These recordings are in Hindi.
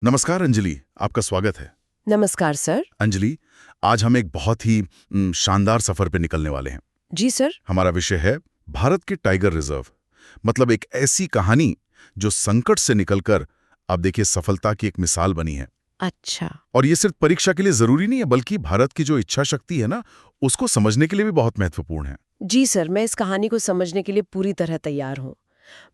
नमस्कार अंजलि, आपका स्वागत है। नमस्कार सर। अंजलि, आज हम एक बहुत ही शानदार सफर पे निकलने वाले हैं। जी सर। हमारा विषय है भारत के टाइगर रिजर्व। मतलब एक ऐसी कहानी जो संकट से निकलकर आप देखिए सफलता की एक मिसाल बनी है। अच्छा। और ये सिर्फ परीक्षा के लिए जरूरी नहीं है, बल्कि भारत की जो इच्छा शक्ति है ना, उसको समझने के लिए भी बहुत महत्वपूर्ण है। जी सर, मैं इस कहानी को समझने के लिए पूरी तरह तैयार हूँ।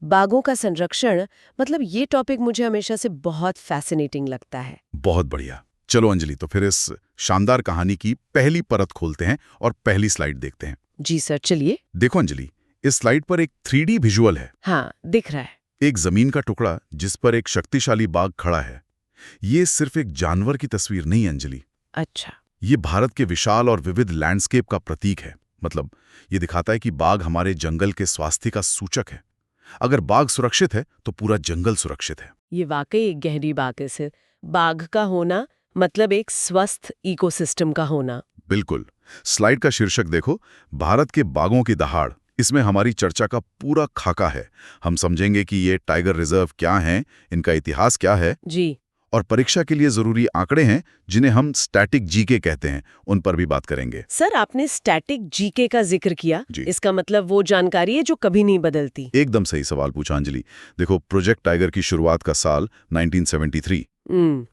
बाघों का संरक्षण, मतलब ये टॉपिक मुझे हमेशा से बहुत फैसिनेटिंग लगता है। बहुत बढ़िया। चलो अंजलि, तो फिर इस शानदार कहानी की पहली परत खोलते हैं और पहली स्लाइड देखते हैं। जी सर, चलिए। देखो अंजलि, इस स्लाइड पर एक 3D विजुअल है। हाँ, दिख रहा है। एक जमीन का टुकड़ा जिस पर एक शक्तिशाली बाघ खड़ा है। ये सिर्फ एक जानवर की तस्वीर नहीं अंजलि, अच्छा। ये भारत के विशाल और विविध लैंडस्केप का प्रतीक है। मतलब ये दिखाता है कि बाघ हमारे जंगल के स्वास्थ्य का सूचक है। अगर बाघ सुरक्षित है तो पूरा जंगल सुरक्षित है। ये वाकई एक गहरी बात है सर। बाघ का होना मतलब एक स्वस्थ इकोसिस्टम का होना। बिल्कुल। स्लाइड का शीर्षक देखो, भारत के बाघों की दहाड़। इसमें हमारी चर्चा का पूरा खाका है। हम समझेंगे कि ये टाइगर रिजर्व क्या हैं, इनका इतिहास क्या है, जी। और परीक्षा के लिए जरूरी आंकड़े हैं जिन्हें हम स्टैटिक जीके कहते हैं, उन पर भी बात करेंगे। सर, आपने स्टैटिक जीके का जिक्र किया। जी। इसका मतलब वो जानकारी है जो कभी नहीं बदलती। एकदम सही सवाल पूछा अंजलि। देखो, प्रोजेक्ट टाइगर की शुरुआत का साल 1973।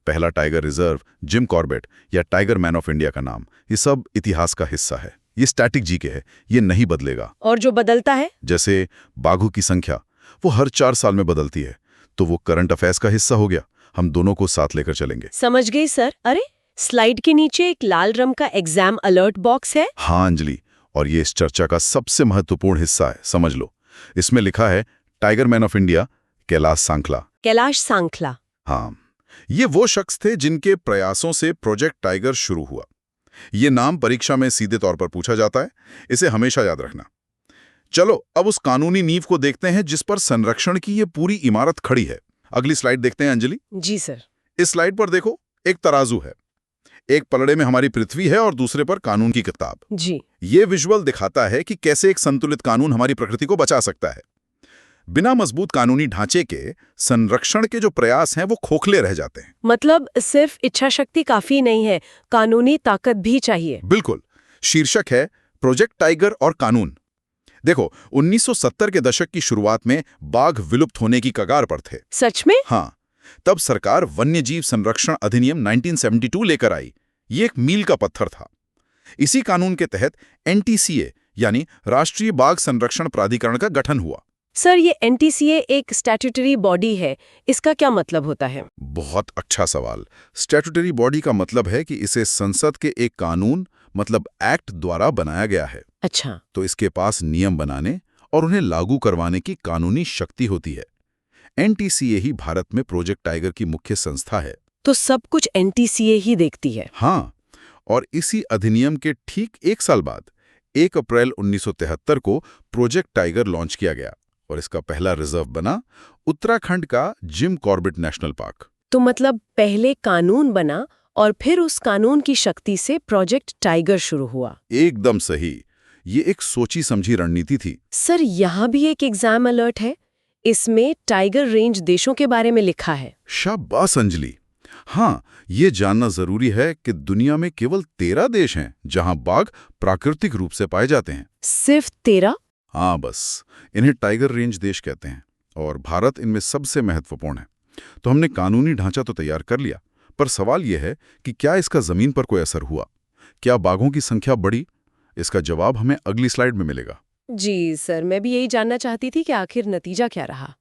पहला टाइगर रिजर्व जिम कॉर्बेट या टाइगर मैन ऑफ इंडिया का नाम, ये सब इतिहास का हिस्सा है। ये स्टैटिक जीके है, ये नहीं बदलेगा। और जो बदलता है? जैसे बाघों की संख्या, वो हर 4 साल में बदलती है, तो वो करंट अफेयर्स का हिस्सा हो गया। हम दोनों को साथ लेकर चलेंगे। समझ गई सर। अरे, स्लाइड के नीचे एक लाल रंग का एग्जाम अलर्ट बॉक्स है। हाँ अंजलि, और ये इस चर्चा का सबसे महत्वपूर्ण हिस्सा है, समझ लो। इसमें लिखा है tiger man of India Kailash Sankhla. Kailash Sankhla. हाँ, ये वो शख्स थे जिनके प्रयासों से प्रोजेक्ट टाइगर शुरू हुआ। ये नाम परीक्षा में सीधे तौर पर पूछा जाता है, इसे हमेशा याद रखना। चलो अब उस कानूनी नींव को देखते हैं जिस पर संरक्षण की ये पूरी इमारत खड़ी है। अगली स्लाइड देखते हैं अंजलि। जी सर। इस स्लाइड पर देखो, एक तराजू है। एक पलड़े में हमारी पृथ्वी है और दूसरे पर कानून की किताब। जी। ये विजुअल दिखाता है कि कैसे एक संतुलित कानून हमारी प्रकृति को बचा सकता है। बिना मजबूत कानूनी ढांचे के संरक्षण के जो प्रयास हैं वो खोखले रह जाते हैं। मतलब सिर्फ इच्छा शक्ति काफी नहीं है, कानूनी ताकत भी चाहिए। बिल्कुल। शीर्षक है प्रोजेक्ट टाइगर और कानून। देखो, 1970 के दशक की शुरुआत में बाघ विलुप्त होने की कगार पर थे। सच में? हाँ, तब सरकार वन्यजीव संरक्षण अधिनियम 1972 लेकर आई। ये एक मील का पत्थर था। इसी कानून के तहत एनटीसीए यानी राष्ट्रीय बाघ संरक्षण प्राधिकरण का गठन हुआ। सर, ये एनटीसीए एक स्टैट्यूटरी बॉडी है, इसका क्या मतलब होता है? बहुत अच्छा सवाल। स्टैट्यूटरी बॉडी का मतलब है कि इसे संसद के एक कानून मतलब एक्ट द्वारा बनाया गया है। अच्छा। तो इसके पास नियम बनाने और उन्हें लागू करवाने की कानूनी शक्ति होती है। एनटीसीए ही भारत में प्रोजेक्ट टाइगर की मुख्य संस्था है। तो सब कुछ एनटीसीए ही देखती है? हाँ, और इसी अधिनियम के ठीक 1 साल बाद 1 अप्रैल 1973 को प्रोजेक्ट टाइगर लॉन्च किया गया और इसका पहला रिजर्व बना उत्तराखंड का जिम कॉर्बेट नेशनल पार्क। तो मतलब पहले कानून बना और फिर उस कानून की शक्ति से प्रोजेक्ट टाइगर शुरू हुआ। एकदम सही। ये एक सोची समझी रणनीति थी। सर, यहाँ भी एक एग्जाम अलर्ट है। इसमें टाइगर रेंज देशों के बारे में लिखा है। शाबाश अंजलि। हाँ, ये जानना जरूरी है कि दुनिया में केवल 13 देश हैं जहां बाघ प्राकृतिक रूप से पाए जाते हैं। सिर्फ 13? हाँ, बस इन्हें टाइगर रेंज देश कहते हैं और भारत इनमें सबसे महत्वपूर्ण है। तो हमने कानूनी ढांचा तो तैयार कर लिया, पर सवाल यह है कि क्या इसका जमीन पर कोई असर हुआ? क्या बाघों की संख्या बढ़ी? इसका जवाब हमें अगली स्लाइड में मिलेगा। जी सर, मैं भी यही जानना चाहती थी कि आखिर नतीजा क्या रहा।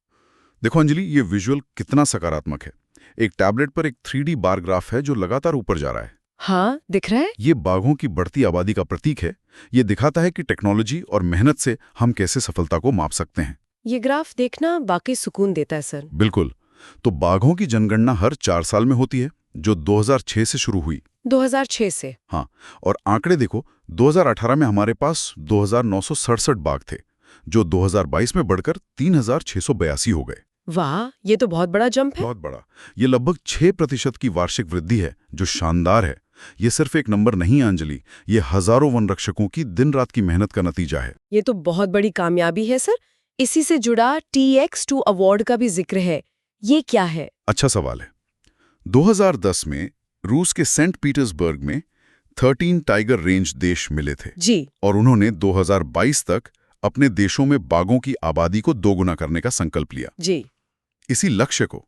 देखो अंजलि, ये विजुअल कितना सकारात्मक है। एक टैबलेट पर एक 3D बार ग्राफ है जो लगातार ऊपर जा रहा है। हाँ, दिख रहा है। ये बाघों की बढ़ती आबादी का प्रतीक है। ये दिखाता है कि टेक्नोलॉजी और मेहनत से हम कैसे सफलता को माप सकते हैं। ये ग्राफ देखना वाकई सुकून देता है सर। बिल्कुल। तो बाघों की जनगणना हर 4 साल में होती है, जो 2006 से शुरू हुई। 2006 से? हाँ, और आंकड़े देखो, 2018 में हमारे पास 2967 बाघ थे, जो 2022 में बढ़कर 3682 हो गए। वाह, ये तो बहुत बड़ा जंप है। बहुत बड़ा। ये लगभग 6% की वार्षिक वृद्धि है, जो शानदार है। ये सिर्फ एक नंबर नहीं है अंजलि, ये हजारों वन रक्षकों की दिन रात की मेहनत का नतीजा है। ये तो बहुत बड़ी कामयाबी है सर। इसी से जुड़ा TX2 अवार्ड का भी जिक्र है, ये क्या है? अच्छा सवाल है। 2010 में रूस के सेंट पीटर्सबर्ग में 13 टाइगर रेंज देश मिले थे जी। और उन्होंने 2022 तक अपने देशों में बाघों की आबादी को दोगुना करने का संकल्प लिया। जी। इसी लक्ष्य को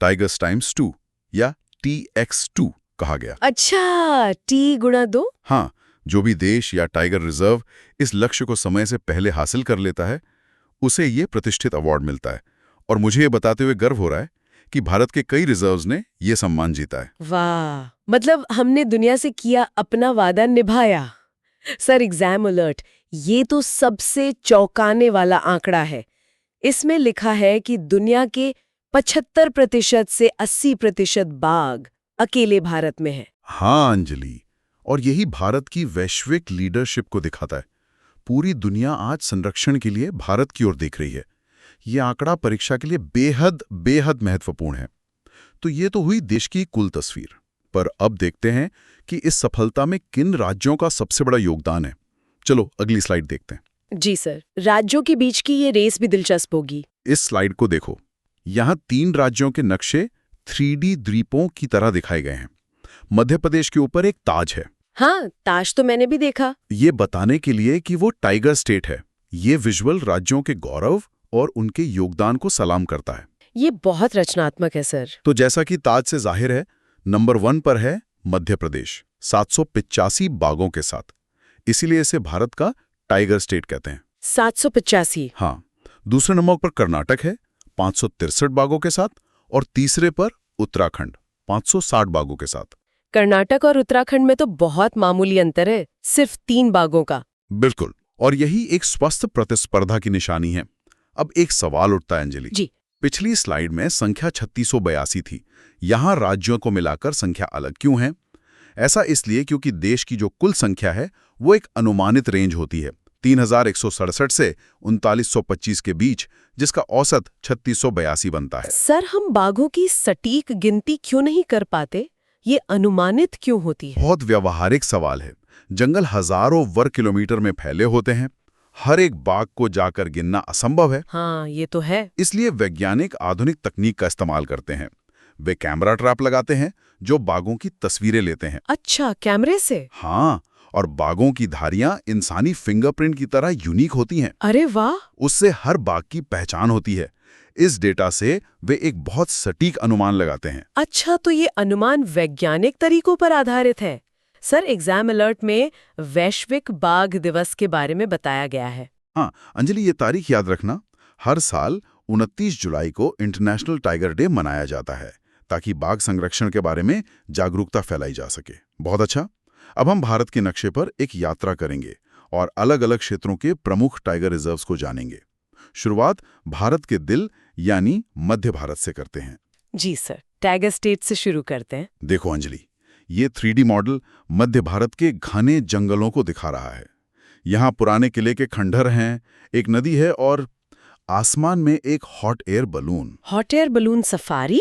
टाइगर्स टाइम्स 2 या TX2 कहा गया। अच्छा, T×2? हाँ, जो भी देश या टाइगर रिजर्व इस लक्ष्य को समय से पहले हासिल कर लेता है उसे ये प्रतिष्ठित अवार्ड मिलता है। और मुझे ये बताते हुए गर्व हो रहा है कि भारत के कई रिजर्व्स ने ये सम्मान जीता है। वाह, मतलब हमने दुनिया से किया अपना वादा निभाया। सर, एग्जाम अलर्ट, ये तो सबसे चौंकाने वाला आंकड़ा है। इसमें लिखा है कि दुनिया के 75% से 80% बाघ अकेले भारत में है। हाँ अंजलि, और यही भारत की वैश्विक लीडरशिप को दिखाता है। पूरी दुनिया आज संरक्षण के लिए भारत की ओर देख रही है। ये आंकड़ा परीक्षा के लिए बेहद बेहद महत्वपूर्ण है। तो ये तो हुई देश की कुल तस्वीर, पर अब देखते हैं कि इस सफलता में किन राज्यों का सबसे बड़ा योगदान है। चलो अगली स्लाइड देखते हैं। जी सर, राज्यों के बीच की ये रेस भी दिलचस्प होगी। इस स्लाइड को देखो, यहाँ 3 राज्यों के नक्शे 3D द्वीपों की तरह दिखाए गए हैं। मध्य प्रदेश के ऊपर एक ताज है। हाँ, ताज तो मैंने भी देखा। ये बताने के लिए कि वो टाइगर स्टेट है। ये विजुअल राज्यों के गौरव और उनके योगदान को सलाम करता है। ये बहुत रचनात्मक है सर। तो जैसा कि ताज से जाहिर है, नंबर 1 पर है मध्य प्रदेश 785 बाघों के साथ, इसीलिए इसे भारत का टाइगर स्टेट कहते हैं। 785? हाँ। दूसरे नंबर पर कर्नाटक है 563 बाघों के साथ, और तीसरे पर उत्तराखंड 560 बाघों के साथ। कर्नाटक और उत्तराखंड में तो बहुत मामूली अंतर है, सिर्फ 3 बाघों का। बिल्कुल, और यही एक स्वस्थ प्रतिस्पर्धा की निशानी है। अब एक सवाल उठता है अंजलि जी। पिछली स्लाइड में संख्या 3682 थी, यहाँ राज्यों को मिलाकर संख्या अलग क्यों है? ऐसा इसलिए क्योंकि देश की जो कुल संख्या है वो एक अनुमानित रेंज होती है 3167 से 3925 के बीच, जिसका औसत 3682 बनता है। सर, हम बाघों की सटीक गिनती क्यों नहीं कर पाते? ये अनुमानित क्यों होती है? बहुत व्यावहारिक सवाल है। जंगल हजारों वर्ग किलोमीटर में फैले होते हैं, हर एक बाघ को जाकर गिनना असंभव है। हाँ, ये तो है। इसलिए वैज्ञानिक आधुनिक तकनीक का इस्तेमाल करते हैं। वे कैमरा ट्रैप लगाते हैं जो बाघों की तस्वीरें लेते हैं। अच्छा, कैमरे से? हाँ, और बाघों की धारियां इंसानी फिंगरप्रिंट की तरह यूनिक होती हैं। अरे वाह! उससे हर बाघ की पहचान होती है। इस डेटा से वे एक बहुत सटीक अनुमान लगाते हैं। अच्छा, तो ये अनुमान वैज्ञानिक तरीकों पर आधारित है। सर, एग्जाम अलर्ट में वैश्विक बाघ दिवस के बारे में बताया गया है। हाँ अंजलि, ये तारीख याद रखना, हर साल 29 जुलाई को इंटरनेशनल टाइगर डे मनाया जाता है ताकि बाघ संरक्षण के बारे में जागरूकता फैलाई जा सके। बहुत अच्छा। अब हम भारत के नक्शे पर एक यात्रा करेंगे और अलग अलग क्षेत्रों के प्रमुख टाइगर रिजर्व्स को जानेंगे। शुरुआत भारत के दिल यानी मध्य भारत से करते हैं। जी सर, टाइगर स्टेट से शुरू करते हैं। देखो अंजलि, ये 3D मॉडल मध्य भारत के घने जंगलों को दिखा रहा है। यहाँ पुराने किले के खंडहर हैं, एक नदी है और आसमान में एक hot air balloon. Hot air balloon safari?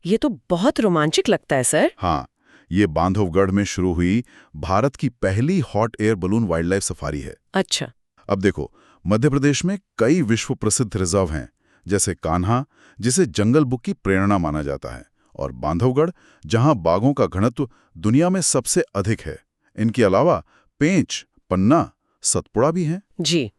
ये तो बहुत रोमांचक लगता है सर। हाँ, ये बांधवगढ़ में शुरू हुई भारत की पहली hot air balloon wild life safari है। अच्छा। अब देखो, मध्य प्रदेश में कई विश्व प्रसिद्ध रिजर्व हैं, जैसे कान्हा, जिसे जंगल बुक की प्रेरणा माना जाता है, और बांधवगढ़, जहां बाघों का घनत्व दुनिया में सबसे अधिक है। इनके अलावा पेंच, पन्ना, सतपुड़ा भी हैं। जी।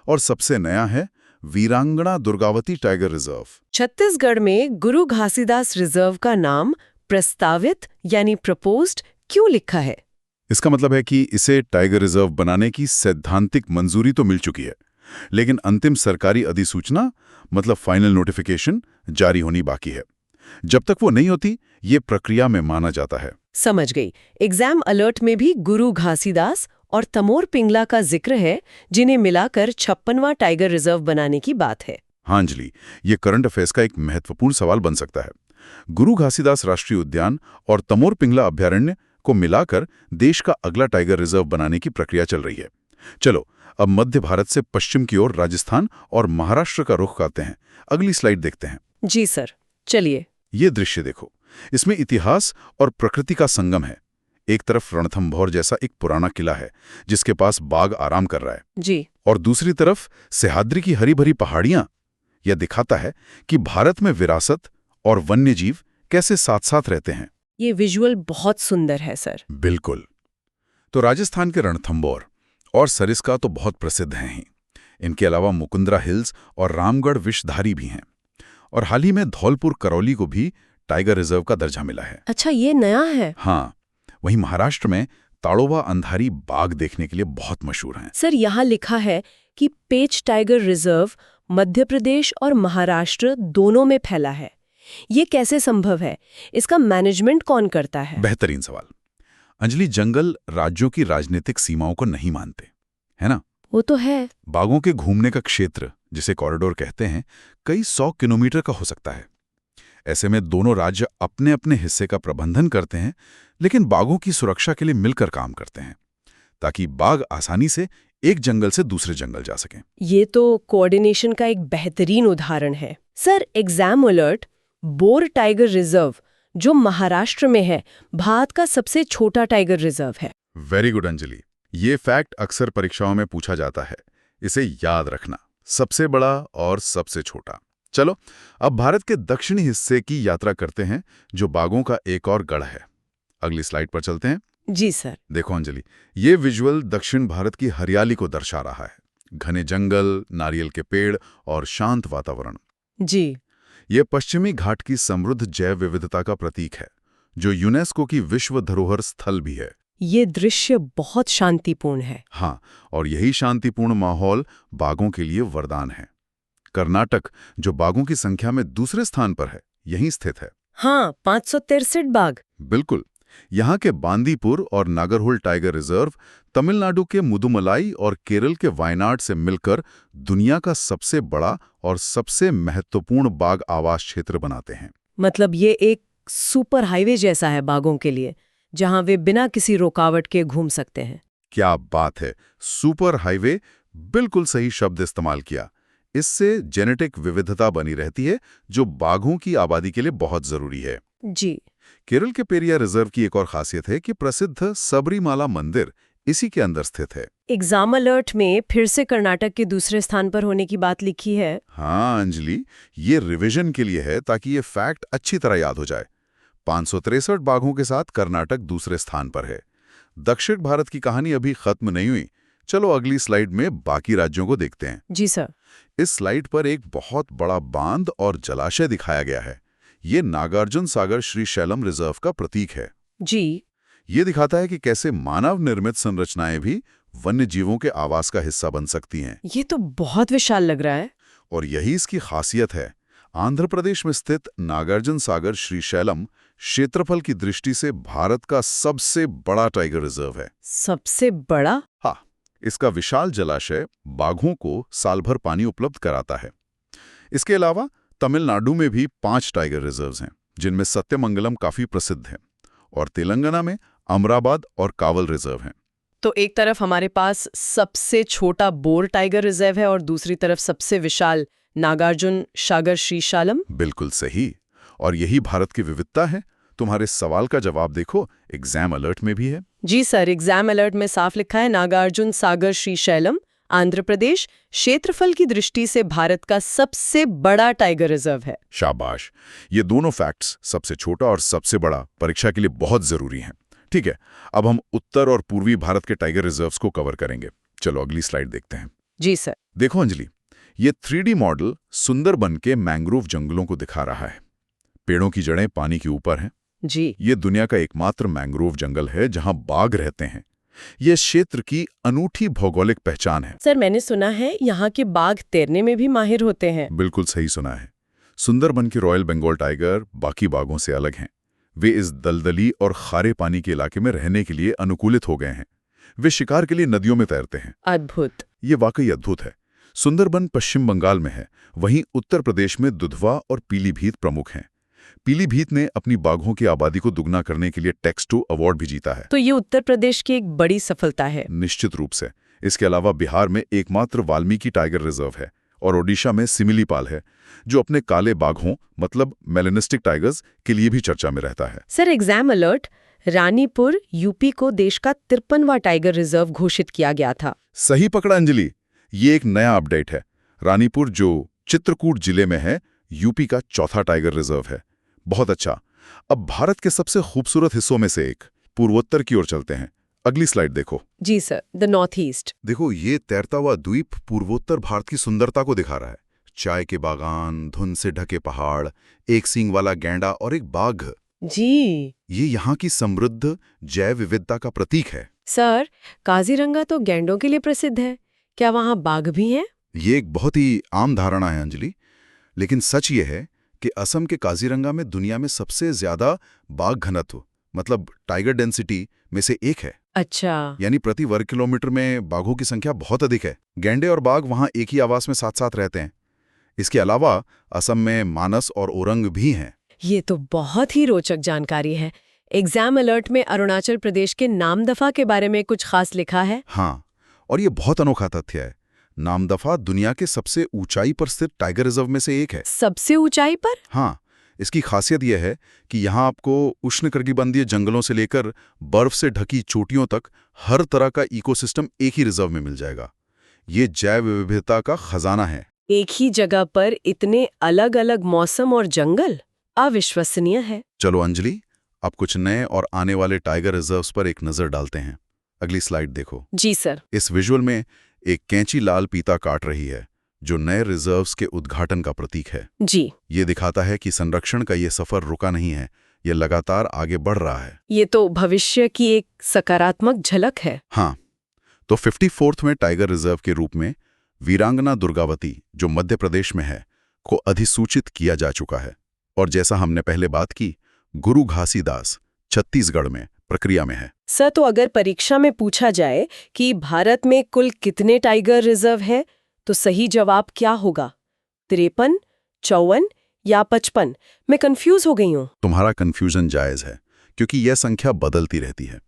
और सबसे नया है वीरांगना दुर्गावती टाइगर रिजर्व। छत्तीसगढ़ में गुरु घासीदास रिजर्व का नाम प्रस्तावित यानी प्रपोज्ड क्यों लिखा है? इसका मतलब है कि इसे टाइगर रिजर्व बनाने की सैद्धांतिक मंजूरी तो मिल चुकी है, लेकिन अंतिम सरकारी अधिसूचना मतलब फाइनल नोटिफिकेशन जारी होनी बाकी है। जब तक वो नहीं होती, ये प्रक्रिया में माना जाता है। समझ गई। एग्जाम अलर्ट में भी गुरु घासीदास और तमोर पिंगला का जिक्र है, जिन्हें मिलाकर 56वां टाइगर रिजर्व बनाने की बात है। हाँ अंजलि, ये करंट अफेयर्स का एक महत्वपूर्ण सवाल बन सकता है। गुरु घासीदास राष्ट्रीय उद्यान और तमोर पिंगला अभ्यारण्य को मिलाकर देश का अगला टाइगर रिजर्व बनाने की प्रक्रिया चल रही है। चलो अब मध्य भारत से पश्चिम की ओर राजस्थान और महाराष्ट्र का रुख करते हैं। अगली स्लाइड देखते हैं। जी सर, चलिए। ये दृश्य देखो, इसमें इतिहास और प्रकृति का संगम है। एक तरफ रणथंभौर जैसा एक पुराना किला है जिसके पास बाघ आराम कर रहा है जी। और दूसरी तरफ सह्याद्री की हरी भरी पहाड़ियां। यह दिखाता है कि भारत में विरासत और वन्यजीव कैसे साथ साथ रहते हैं। ये विजुअल बहुत सुंदर है सर। बिल्कुल। तो राजस्थान के रणथंभौर और सरिस्का तो बहुत प्रसिद्ध हैं ही। इनके अलावा मुकुंदरा हिल्स और रामगढ़ विषधारी भी हैं। और हाल ही में धौलपुर करौली को भी टाइगर रिजर्व का दर्जा मिला है। अच्छा, ये नया है। हाँ, वहीं महाराष्ट्र में ताड़ोबा अंधारी बाघ देखने के लिए बहुत मशहूर हैं। सर, यहाँ लिखा है कि पेंच टाइगर रिजर्व मध्य प्रदेश और महाराष्ट्र दोनों में फैला है। ये कैसे संभव है? इसका मैनेजमेंट कौन करता है? बेहतरीन सवाल। अंजलि, जंगल राज्यों की राजनीतिक सीमाओं को नहीं मानते, है ना? वो तो है। बाघों के घूमने का क्षेत्र, जिसे कॉरिडोर कहते हैं, कई 100 किलोमीटर का हो सकता है। ऐसे में दोनों राज्य अपने अपने हिस्से का प्रबंधन करते हैं, लेकिन बाघों की सुरक्षा के लिए मिलकर काम करते हैं, ताकि बाघ आसानी से एक जंगल से दूसरे जंगल जा सकें। ये तो कोऑर्डिनेशन का एक बेहतरीन उदाहरण है। Sir, exam alert, bore tiger reserve जो महाराष्ट्र में है, भारत का सबसे छोटा टाइगर रिजर्व है। Very good Anjali. ये फैक्ट अक्सर परीक्षाओं में पूछा जाता है, इसे याद रखना। सबसे बड़ा और सबसे छोटा। चलो, अब भारत के दक्षिणी हिस्से की यात्रा करते हैं, जो बाघों का एक और गढ़ है। अगली स्लाइड पर चलते हैं। जी सर। देखो अंजलि, ये विजुअल दक्षिण भारत की हरियाली को दर्शा रहा है। घने जंगल, नारियल के पेड़ और शांत वातावरण। जी। ये पश्चिमी घाट की समृद्ध जैव विविधता का प्रतीक है, जो यूनेस्को की विश्व धरोहर स्थल भी है। ये दृश्य बहुत शांतिपूर्ण है। हाँ, और यही शांतिपूर्ण माहौल बाघों के लिए वरदान है। कर्नाटक, जो बाघों की संख्या में दूसरे स्थान पर है, यहीं स्थित है। हाँ, 563 बाघ। बिल्कुल। यहाँ के बांदीपुर और नागरहोल टाइगर रिजर्व तमिलनाडु के मुदुमलाई और केरल के वायनाड से मिलकर दुनिया का सबसे बड़ा और सबसे महत्वपूर्ण बाघ आवास क्षेत्र बनाते हैं। मतलब ये एक सुपर हाईवे जैसा है बाघों के लिए, जहां वे बिना किसी रुकावट के घूम सकते हैं। क्या बात है! सुपर हाईवे, बिल्कुल सही शब्द इस्तेमाल किया। इससे जेनेटिक विविधता बनी रहती है, जो बाघों की आबादी के लिए बहुत जरूरी है। जी। केरल के पेरिया रिजर्व की एक और खासियत है कि प्रसिद्ध सबरीमाला मंदिर इसी के अंदर स्थित है। एग्जाम अलर्ट में फिर से कर्नाटक के दूसरे स्थान पर होने की बात लिखी है। हाँ अंजलि, ये रिवीजन के लिए है, ताकि ये फैक्ट अच्छी तरह याद हो जाए। 563 बाघों के साथ कर्नाटक दूसरे स्थान पर है। दक्षिण भारत की कहानी अभी खत्म नहीं हुई। चलो अगली स्लाइड में बाकी राज्यों को देखते हैं। जी सर। इस स्लाइड पर एक बहुत बड़ा बांध और जलाशय दिखाया गया है। ये नागार्जुन सागर श्रीशैलम रिजर्व का प्रतीक है। जी। ये दिखाता है कि कैसे मानव निर्मित संरचनाएं भी वन्य जीवों के आवास का हिस्सा बन सकती हैं। ये तो बहुत विशाल लग रहा है। और यही इसकी खासियत है। आंध्र प्रदेश में स्थित नागार्जुन सागर श्रीशैलम क्षेत्रफल की दृष्टि से भारत का सबसे बड़ा टाइगर रिजर्व है। सबसे बड़ा? हाँ, इसका विशाल जलाशय बाघों को साल भर पानी उपलब्ध कराता है। इसके अलावा तमिलनाडु में भी 5 टाइगर रिजर्व्स हैं, जिनमें सत्यमंगलम काफी प्रसिद्ध है, और तेलंगाना में अमराबाद और कावल रिजर्व हैं। तो एक तरफ हमारे पास सबसे छोटा बोर टाइगर रिजर्व है और दूसरी तरफ सबसे विशाल नागार्जुन सागर श्रीशैलम। बिल्कुल सही। और यही भारत की विविधता है। तुम्हारे सवाल का जवाब देखो, एग्जाम अलर्ट में भी है। जी सर, एग्जाम अलर्ट में साफ लिखा है नागार्जुन सागर श्रीशैलम, आंध्र प्रदेश, क्षेत्रफल की दृष्टि से भारत का सबसे बड़ा टाइगर रिजर्व है। शाबाश। ये दोनों फैक्ट्स, सबसे छोटा और सबसे बड़ा, परीक्षा के लिए बहुत जरूरी हैं। ठीक है, अब हम उत्तर और पूर्वी भारत के टाइगर रिजर्व्स को कवर करेंगे। चलो अगली स्लाइड देखते हैं। जी सर। देखो अंजलि, ये 3D मॉडल सुंदरबन के मैंग्रोव जंगलों को दिखा रहा है। पेड़ों की जड़ें पानी के ऊपर हैं। जी। ये दुनिया का एकमात्र मैंग्रोव जंगल है जहां बाघ रहते हैं। ये क्षेत्र की अनूठी भौगोलिक पहचान है। सर, मैंने सुना है यहाँ के बाघ तैरने में भी माहिर होते हैं। बिल्कुल सही सुना है। सुंदरबन के रॉयल बंगाल टाइगर बाकी बाघों से अलग हैं। वे इस दलदली और खारे पानी के इलाके में रहने के लिए अनुकूलित हो गए हैं। वे शिकार के लिए नदियों में तैरते हैं। अद्भुत। ये वाकई अद्भुत है। सुंदरबन पश्चिम बंगाल में है, वहीं उत्तर प्रदेश में दुधवा और पीलीभीत प्रमुख हैं। पीलीभीत ने अपनी बाघों की आबादी को दुगना करने के लिए टेक्सटो अवार्ड भी जीता है। तो ये उत्तर प्रदेश की एक बड़ी सफलता है। निश्चित रूप से। इसके अलावा बिहार में एकमात्र वाल्मीकि टाइगर रिजर्व है, और ओडिशा में सिमिलीपाल है, जो अपने काले बाघों मतलब मेलेनिस्टिक टाइगर्स के लिए भी चर्चा में रहता है। Sir, exam alert, Ranipur UP को देश का 53वां टाइगर रिजर्व घोषित किया गया था। सही पकड़ा अंजलि, ये एक नया अपडेट है। रानीपुर, जो चित्रकूट जिले में है, यूपी का चौथा टाइगर रिजर्व है। बहुत अच्छा। अब भारत के सबसे खूबसूरत हिस्सों में से एक पूर्वोत्तर की ओर चलते हैं। अगली स्लाइड देखो। जी सर, द नॉर्थ ईस्ट। देखो, ये तैरता हुआ द्वीप पूर्वोत्तर भारत की सुंदरता को दिखा रहा है। चाय के बागान, धुंध से ढके पहाड़, एक सींग वाला गैंडा और एक बाघ। जी ये यहाँ की समृद्ध जैव विविधता का प्रतीक है। सर, काजीरंगा तो गैंडों के लिए प्रसिद्ध है, क्या वहाँ बाघ भी हैं? ये एक बहुत ही आम धारणा है अंजलि, लेकिन सच ये है कि असम के काजीरंगा में दुनिया में सबसे ज्यादा बाघ घनत्व, मतलब टाइगर डेंसिटी में से एक है। अच्छा। यानी प्रति वर्ग किलोमीटर में बाघों की संख्या बहुत अधिक है। गैंडे और बाघ वहां एक ही आवास में साथ साथ रहते हैं। इसके अलावा असम में मानस और ओरंग भी हैं। ये तो बहुत ही रोचक जानकारी है। एग्जाम अलर्ट में अरुणाचल प्रदेश के नामदफा के बारे में कुछ खास लिखा है? हाँ, और ये बहुत अनोखा तथ्य है। नामदफा दुनिया के सबसे ऊंचाई पर स्थित टाइगर रिजर्व में से एक है। सबसे ऊंचाई पर? हाँ, इसकी खासियत यह है कि यहाँ आपको उष्णकटिबंधीय जंगलों से लेकर बर्फ से ढकी चोटियों तक हर तरह का इकोसिस्टम एक ही रिजर्व में मिल जाएगा। ये जैव विविधता का खजाना है। एक ही जगह पर इतने अलग अलग मौसम और जंगल, अविश्वसनीय है। चलो अंजलि, अब कुछ नए और आने वाले टाइगर रिजर्व्स पर एक नजर डालते हैं। अगली स्लाइड देखो। जी सर। इस विजुअल में एक कैंची लाल पीता काट रही है, जो नए रिजर्व्स के उद्घाटन का प्रतीक है। जी। ये दिखाता है कि संरक्षण का ये सफर रुका नहीं है, ये लगातार आगे बढ़ रहा है। ये तो भविष्य की एक सकारात्मक झलक है। हाँ, तो 54th में टाइगर रिजर्व के रूप में वीरांगना दुर्गावती, जो मध्य प्रदेश में है, को अधिसूचित किया जा चुका है। और जैसा हमने पहले बात की, गुरु घासीदास छत्तीसगढ़ में प्रक्रिया में है। सर, तो अगर परीक्षा में पूछा जाए कि भारत में कुल कितने टाइगर रिजर्व हैं, तो सही जवाब क्या होगा? 53, 54 या 55? मैं कंफ्यूज हो गई हूँ। तुम्हारा कंफ्यूजन जायज है, क्योंकि यह संख्या बदलती रहती है।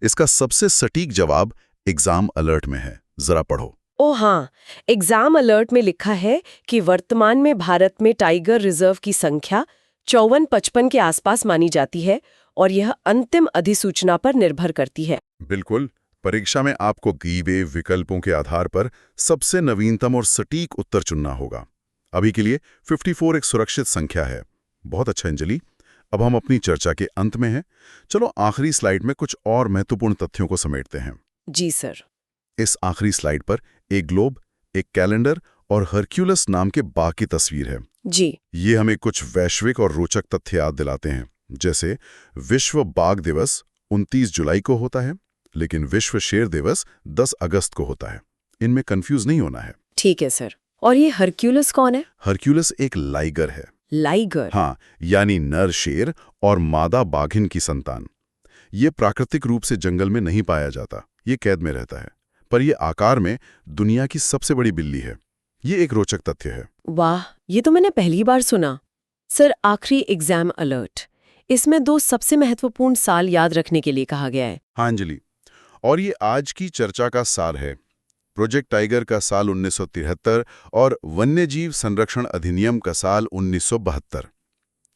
इसका सबसे सटीक जवाब एग्जाम अलर्ट में है। जरा पढ़ो। ओ हाँ, एग्जाम अलर्ट में लिखा है कि वर्तमान में भारत में टाइगर रिजर्व की संख्या 54-55 के आसपास मानी जाती है और यह अंतिम अधिसूचना पर निर्भर करती है। बिल्कुल, परीक्षा में आपको दिए गए विकल्पों के आधार पर सबसे नवीनतम और सटीक उत्तर चुनना होगा। अभी के लिए 54 एक सुरक्षित संख्या है। बहुत अच्छा अंजलि, अब हम अपनी चर्चा के अंत में हैं। चलो आखिरी स्लाइड में कुछ और महत्वपूर्ण तथ्यों को समेटते हैं। जी सर। इस आखिरी स्लाइड पर एक ग्लोब, एक कैलेंडर और हरक्यूलस नाम के बाघ की तस्वीर है। जी। ये हमें कुछ वैश्विक और रोचक तथ्य याद दिलाते हैं, जैसे विश्व बाघ दिवस 29 जुलाई को होता है, लेकिन विश्व शेर दिवस 10 अगस्त को होता है। इनमें कंफ्यूज नहीं होना है। ठीक है सर। और ये हरक्यूलस कौन है? हरक्यूलस एक लाइगर है। लाइगर? हाँ, यानी नर शेर और मादा बाघिन की संतान। ये प्राकृतिक रूप से जंगल में नहीं पाया जाता, ये कैद में रहता है, पर ये आकार में दुनिया की सबसे बड़ी बिल्ली है। ये एक रोचक तथ्य है। वाह, ये तो मैंने पहली बार सुना। सर, आखिरी एग्जाम अलर्ट, इसमें 2 सबसे महत्वपूर्ण साल याद रखने के लिए कहा गया है। हाँ अंजलि, और ये आज की चर्चा का सार है। प्रोजेक्ट टाइगर का साल 1973 और वन्यजीव संरक्षण अधिनियम का साल 1972।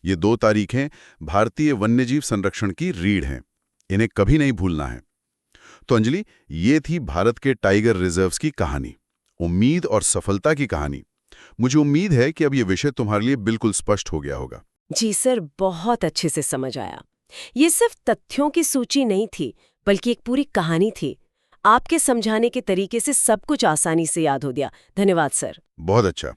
ये 2 तारीखें भारतीय वन्यजीव संरक्षण की रीढ़ हैं। इन्हें कभी नहीं भूलना है। तो अंजलि, ये थी भारत के टाइगर रिजर्व्स की कहानी, उम्मीद और सफलता की कहानी। मुझे उम्मीद है कि अब ये विषय तुम्हारे लिए बिल्कुल स्पष्ट हो गया होगा। जी सर, बहुत अच्छे से समझ आया। ये सिर्फ तथ्यों की सूची नहीं थी, बल्कि एक पूरी कहानी थी। आपके समझाने के तरीके से सब कुछ आसानी से याद हो गया। धन्यवाद सर। बहुत अच्छा।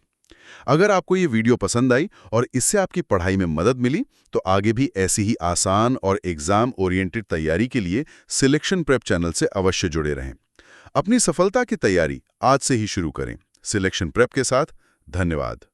अगर आपको ये वीडियो पसंद आई और इससे आपकी पढ़ाई में मदद मिली, तो आगे भी ऐसी ही आसान और एग्जाम ओरिएंटेड तैयारी के लिए सिलेक्शन प्रेप चैनल से अवश्य जुड़े रहें। अपनी सफलता की तैयारी आज से ही शुरू करें सिलेक्शन प्रेप के साथ। धन्यवाद।